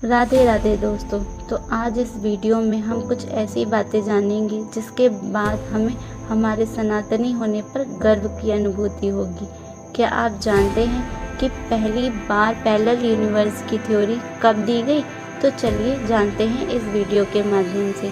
राधे राधे दोस्तों। तो आज इस वीडियो में हम कुछ ऐसी बातें जानेंगे जिसके बाद हमें हमारे सनातनी होने पर गर्व की अनुभूति होगी। क्या आप जानते हैं कि पहली बार पैरेलल यूनिवर्स की थ्योरी कब दी गई? तो चलिए जानते हैं इस वीडियो के माध्यम से।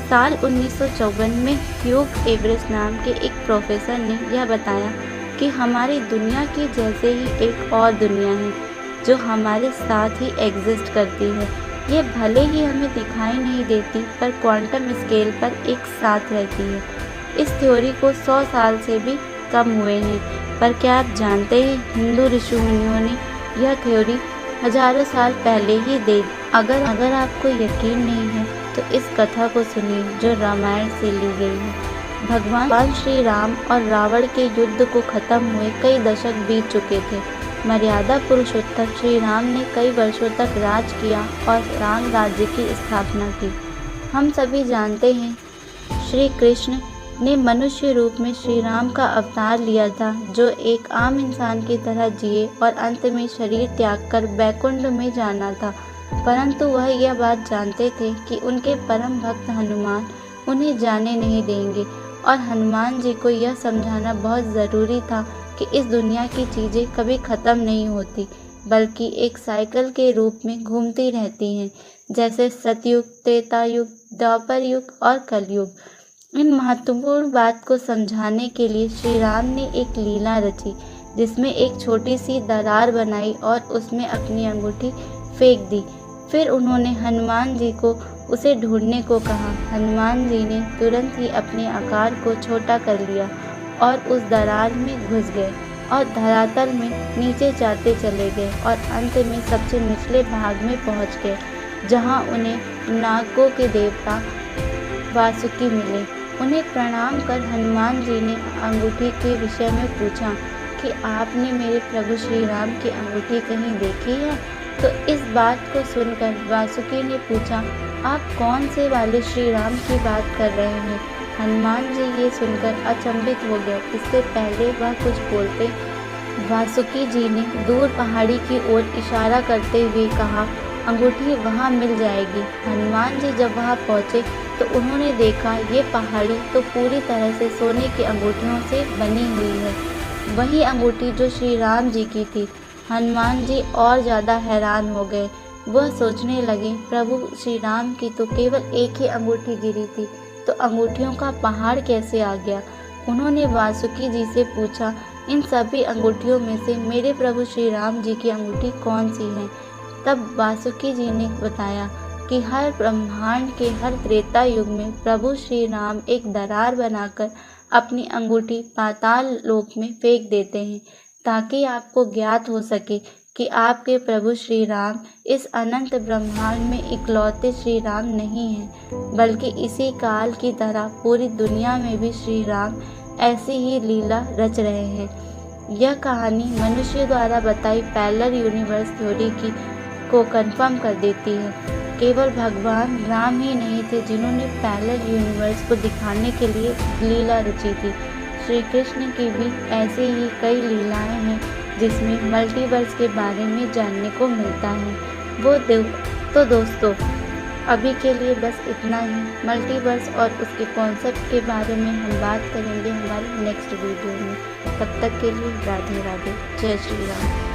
साल 1954 में ह्यूग एवरेस्ट नाम के एक प्रोफेसर ने यह बताया कि हमारी दुनिया की जैसे ही एक और दुनिया है जो हमारे साथ ही एग्जिस्ट करती है। ये भले ही हमें दिखाई नहीं देती पर क्वांटम स्केल पर एक साथ रहती है। इस थ्योरी को 100 साल से भी कम हुए हैं, पर क्या आप जानते हैं हिंदू ऋषि मुनियों ने यह थ्योरी हजारों साल पहले ही दे। अगर आपको यकीन नहीं है तो इस कथा को सुनिए जो रामायण से ली गई है। भगवान श्री राम और रावण के युद्ध को खत्म हुए कई दशक बीत चुके थे। मर्यादा पुरुषोत्तम श्री राम ने कई वर्षों तक राज किया और राम राज्य की स्थापना की। हम सभी जानते हैं श्री कृष्ण ने मनुष्य रूप में श्री राम का अवतार लिया था, जो एक आम इंसान की तरह जिए और अंत में शरीर त्याग कर बैकुंठ में जाना था। परंतु वह यह बात जानते थे कि उनके परम भक्त हनुमान उन्हें जाने नहीं देंगे और हनुमान जी को यह समझाना बहुत ज़रूरी था कि इस दुनिया की चीज़ें कभी ख़त्म नहीं होती, बल्कि एक साइकिल के रूप में घूमती रहती हैं, जैसे सतयुग, त्रेता युग, द्वापर युग और कलयुग। इन महत्वपूर्ण बात को समझाने के लिए श्री राम ने एक लीला रची, जिसमें एक छोटी सी दरार बनाई और उसमें अपनी अंगूठी फेंक दी। फिर उन्होंने हनुमान जी को उसे ढूंढने को कहा। हनुमान जी ने तुरंत ही अपने आकार को छोटा कर लिया और उस दरार में घुस गए और धरातल में नीचे जाते चले गए और अंत में सबसे निचले भाग में पहुंच गए, जहां उन्हें नागों के देवता वासुकी मिले। उन्हें प्रणाम कर हनुमान जी ने अंगूठी के विषय में पूछा कि आपने मेरे प्रभु श्री राम की अंगूठी कहीं देखी है? तो इस बात को सुनकर वासुकी ने पूछा, आप कौन से वाले श्री राम की बात कर रहे हैं? हनुमान जी ये सुनकर अचंभित हो गए। इससे पहले वह कुछ बोलते, वासुकी जी ने दूर पहाड़ी की ओर इशारा करते हुए कहा, अंगूठी वहाँ मिल जाएगी। हनुमान जी जब वहाँ पहुँचे तो उन्होंने देखा ये पहाड़ी तो पूरी तरह से सोने की अंगूठियों से बनी हुई है, वही अंगूठी जो श्री राम जी की थी। हनुमान जी और ज़्यादा हैरान हो गए। वह सोचने लगे, प्रभु श्री राम की तो केवल एक ही अंगूठी गिरी थी, तो अंगूठियों का पहाड़ कैसे आ गया? उन्होंने वासुकी जी से पूछा, इन सभी अंगूठियों में से मेरे प्रभु श्री राम जी की अंगूठी कौन सी है? तब वासुकी जी ने बताया कि हर ब्रह्मांड के हर त्रेता युग में प्रभु श्री राम एक दरार बनाकर अपनी अंगूठी पाताल लोक में फेंक देते हैं, ताकि आपको ज्ञात हो सके कि आपके प्रभु श्री राम इस अनंत ब्रह्मांड में इकलौते श्री राम नहीं हैं, बल्कि इसी काल की तरह पूरी दुनिया में भी श्री राम ऐसी ही लीला रच रहे हैं। यह कहानी मनुष्य द्वारा बताई पैरेलल यूनिवर्स थ्योरी को कंफर्म कर देती है। केवल भगवान राम ही नहीं थे जिन्होंने पैरेलल यूनिवर्स को दिखाने के लिए लीला रची थी। श्री कृष्ण की भी ऐसे ही कई लीलाएं हैं जिसमें मल्टीवर्स के बारे में जानने को मिलता है। तो दोस्तों, अभी के लिए बस इतना ही। मल्टीवर्स और उसके कॉन्सेप्ट के बारे में हम बात करेंगे हमारे नेक्स्ट वीडियो में। तब तक के लिए राधे राधे, जय श्री राम।